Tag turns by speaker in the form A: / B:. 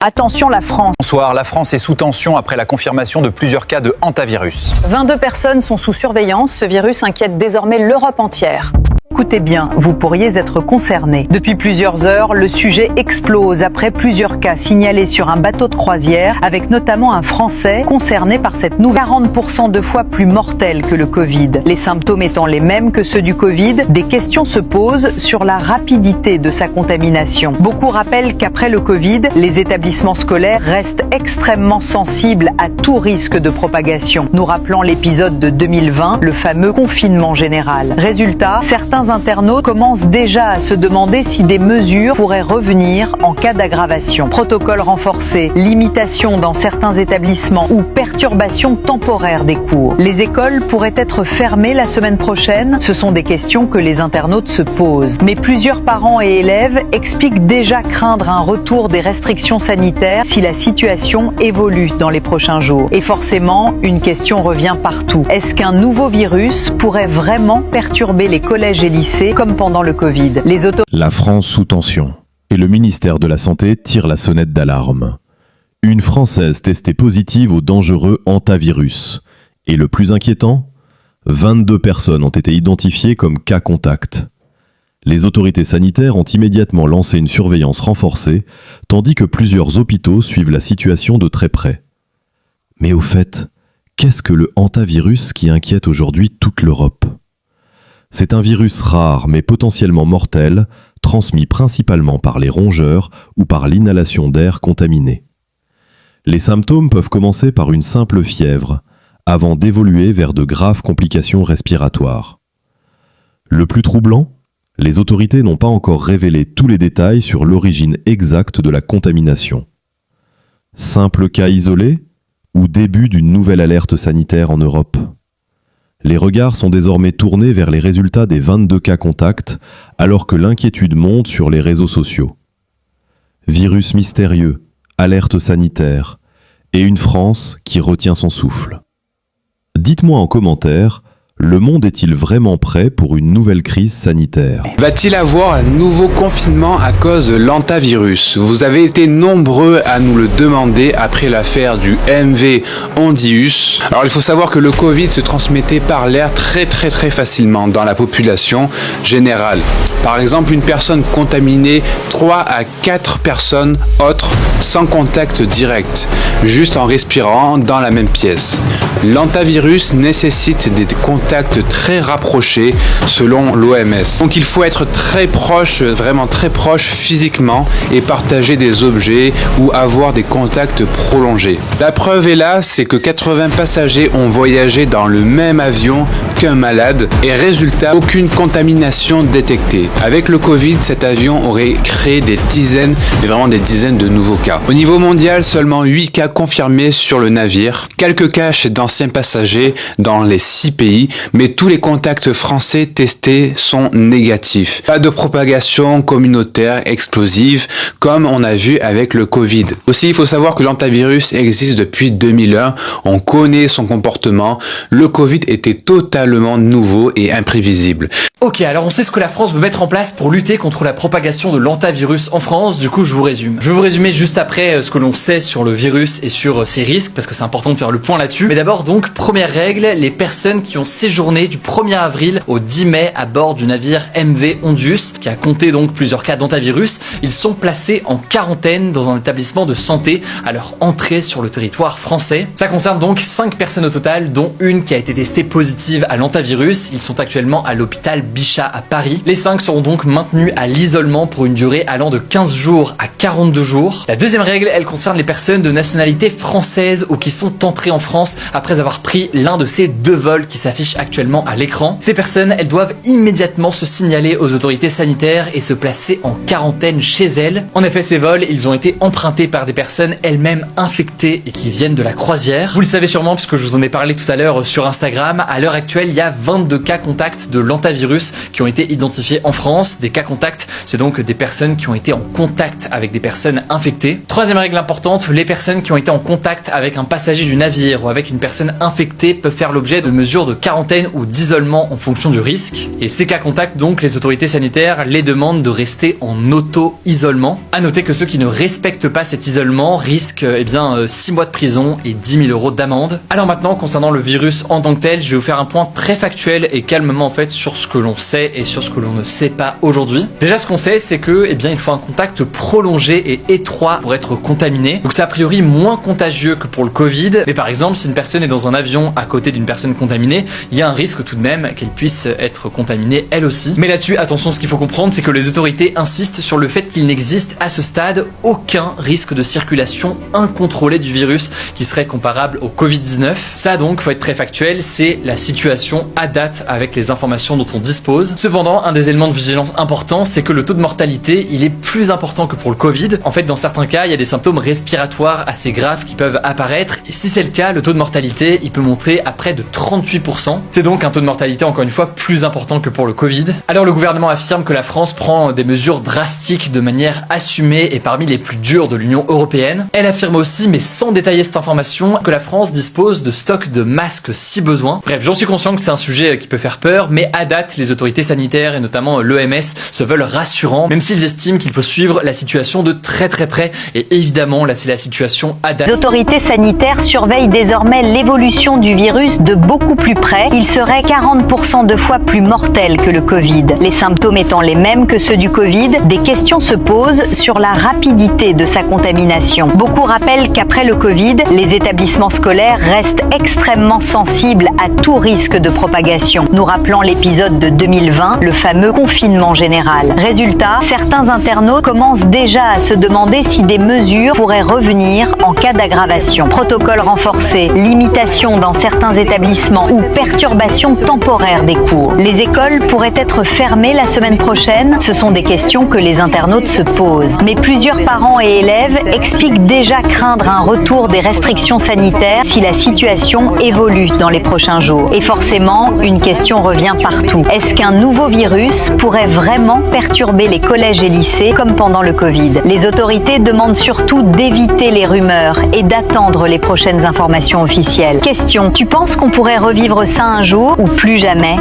A: Attention la France.
B: Bonsoir, la France est sous tension après la confirmation de plusieurs cas de hantavirus.
A: 22 personnes sont sous surveillance. Ce virus inquiète désormais l'Europe entière. Écoutez bien, vous pourriez être concerné. Depuis plusieurs heures, le sujet explose après plusieurs cas signalés sur un bateau de croisière, avec notamment un Français concerné par cette nouvelle 40% de fois plus mortelle que le Covid. Les symptômes étant les mêmes que ceux du Covid, des questions se posent sur la rapidité de sa contamination. Beaucoup rappellent qu'après le Covid, les établissements scolaires restent extrêmement sensibles à tout risque de propagation. Nous rappelons l'épisode de 2020, le fameux confinement général. Résultat, certains internautes commencent déjà à se demander si des mesures pourraient revenir en cas d'aggravation. Protocoles renforcés, limitations dans certains établissements ou perturbations temporaires des cours. Les écoles pourraient être fermées la semaine prochaine. Ce sont des questions que les internautes se posent. Mais plusieurs parents et élèves expliquent déjà craindre un retour des restrictions sanitaires si la situation évolue dans les prochains jours. Et forcément, une question revient partout. Est-ce qu'un nouveau virus pourrait vraiment perturber les collèges et lycées comme pendant le Covid?
C: La France sous tension. Et le ministère de la Santé tire la sonnette d'alarme. Une Française testée positive au dangereux hantavirus. Et le plus inquiétant, 22 personnes ont été identifiées comme cas contact. Les autorités sanitaires ont immédiatement lancé une surveillance renforcée, tandis que plusieurs hôpitaux suivent la situation de très près. Mais au fait, qu'est-ce que le hantavirus qui inquiète aujourd'hui toute l'Europe ? C'est un virus rare mais potentiellement mortel, transmis principalement par les rongeurs ou par l'inhalation d'air contaminé. Les symptômes peuvent commencer par une simple fièvre, avant d'évoluer vers de graves complications respiratoires. Le plus troublant, les autorités n'ont pas encore révélé tous les détails sur l'origine exacte de la contamination. Simple cas isolé ou début d'une nouvelle alerte sanitaire en Europe ? Les regards sont désormais tournés vers les résultats des 22 cas contacts, alors que l'inquiétude monte sur les réseaux sociaux. Virus mystérieux, alerte sanitaire, et une France qui retient son souffle. Dites-moi en commentaire, le monde est-il vraiment prêt pour une nouvelle crise sanitaire ?
D: Va-t-il avoir un nouveau confinement à cause de l'hantavirus ? Vous avez été nombreux à nous le demander après l'affaire du MV Ondius. Alors il faut savoir que le Covid se transmettait par l'air très facilement dans la population générale. Par exemple, une personne contaminait 3 à 4 personnes autres sans contact direct, juste en respirant dans la même pièce. L'hantavirus nécessite des contacts très rapprochés selon l'OMS. Donc il faut être très proche, vraiment très proche physiquement et partager des objets ou avoir des contacts prolongés. La preuve est là, c'est que 80 passagers ont voyagé dans le même avion qu'un malade et résultat, aucune contamination détectée. Avec le Covid, cet avion aurait créé des dizaines, mais vraiment des dizaines de nouveaux cas. Au niveau mondial, seulement 8 cas confirmés sur le navire, quelques cas chez d'anciens passagers dans les 6 pays, mais tous les contacts français testés sont négatifs. Pas de propagation communautaire explosive comme on a vu avec le Covid. Aussi, il faut savoir que l'hantavirus existe depuis 2001, on connaît son comportement, le Covid était totalement nouveau et imprévisible.
E: Ok, alors on sait ce que la France veut mettre en place pour lutter contre la propagation de l'hantavirus en France, du coup je vous résume. Je vais vous résumer juste après ce que l'on sait sur le virus et sur ses risques, parce que c'est important de faire le point là-dessus. Mais d'abord donc, première règle, les personnes qui ont séjourné du 1er avril au 10 mai à bord du navire MV Ondius, qui a compté donc plusieurs cas d'hantavirus, ils sont placés en quarantaine dans un établissement de santé à leur entrée sur le territoire français. Ça concerne donc 5 personnes au total, dont une qui a été testée positive à l'hantavirus. Ils sont actuellement à l'hôpital Bichat à Paris. Les 5 seront donc maintenus à l'isolement pour une durée allant de 15 jours à 42 jours. La deuxième règle, elle concerne les personnes de nationalité française ou qui sont entrées en France après avoir pris l'un de ces 2 vols qui s'affichent actuellement à l'écran. Ces personnes, elles doivent immédiatement se signaler aux autorités sanitaires et se placer en quarantaine chez elles. En effet, ces vols, ils ont été empruntés par des personnes elles-mêmes infectées et qui viennent de la croisière. Vous le savez sûrement puisque je vous en ai parlé tout à l'heure sur Instagram. À l'heure actuelle, il y a 22 cas contacts de l'hantavirus virus qui ont été identifiés en France. Des cas contacts, c'est donc des personnes qui ont été en contact avec des personnes infectées. Troisième règle importante, les personnes qui ont été en contact avec un passager du navire ou avec une personne infectée peuvent faire l'objet de mesures de quarantaine ou d'isolement en fonction du risque. Et ces cas contacts, donc, les autorités sanitaires les demandent de rester en auto-isolement. À noter que ceux qui ne respectent pas cet isolement risquent 6 mois de prison et 10 000 € d'amende. Alors maintenant, concernant le virus en tant que tel, je vais vous faire un point très factuel et calmement en fait sur ce que l'on sait et sur ce que l'on ne sait pas aujourd'hui. Déjà, ce qu'on sait, c'est que il faut un contact prolongé et étroit pour être contaminé. Donc c'est a priori moins contagieux que pour le Covid, mais par exemple, si une personne est dans un avion à côté d'une personne contaminée, il y a un risque tout de même qu'elle puisse être contaminée elle aussi. Mais là-dessus, attention, ce qu'il faut comprendre, c'est que les autorités insistent sur le fait qu'il n'existe à ce stade aucun risque de circulation incontrôlée du virus qui serait comparable au Covid-19. Ça donc, faut être très factuel, c'est la situation à date avec les informations dont on dispose. Cependant, un des éléments de vigilance importants, c'est que le taux de mortalité, il est plus important que pour le Covid. En fait, dans certains cas, il y a des symptômes respiratoires assez graves qui peuvent apparaître. Et si c'est le cas, le taux de mortalité, il peut monter à près de 38%. C'est donc un taux de mortalité, encore une fois, plus important que pour le Covid. Alors, le gouvernement affirme que la France prend des mesures drastiques de manière assumée et parmi les plus dures de l'Union européenne. Elle affirme aussi, mais sans détailler cette information, que la France dispose de stocks de masques si besoin. Bref, j'en suis conscient que c'est un sujet qui peut faire peur, mais à date, les autorités sanitaires et notamment l'OMS se veulent rassurants, même s'ils estiment qu'il faut suivre la situation de très très près. Et évidemment, là, c'est la situation à date.
A: Les autorités sanitaires surveillent désormais l'évolution du virus de beaucoup plus près. Il serait 40% de fois plus mortel que le Covid. Les symptômes étant les mêmes que ceux du Covid, des questions se posent sur la rapidité de sa contamination. Beaucoup rappellent qu'après le Covid, les établissements scolaires restent extrêmement sensibles à tout risque de propagation. Nous rappelons l'épisode de 2020, le fameux confinement général. Résultat, certains internautes commencent déjà à se demander si des mesures pourraient revenir en cas d'aggravation. Protocole renforcé, limitation dans certains établissements ou perturbation temporaire des cours. Les écoles pourraient être fermées la semaine prochaine. Ce sont des questions que les internautes se posent. Mais plusieurs parents et élèves expliquent déjà craindre un retour des restrictions sanitaires si la situation évolue dans les prochains jours. Et forcément, une question revient partout. Est-ce qu'un nouveau virus pourrait vraiment perturber les collèges et lycées comme pendant le Covid? Les autorités demandent surtout d'éviter les rumeurs et d'attendre les prochaines informations officielles. Question, tu penses qu'on pourrait revivre ça un jour ou plus jamais?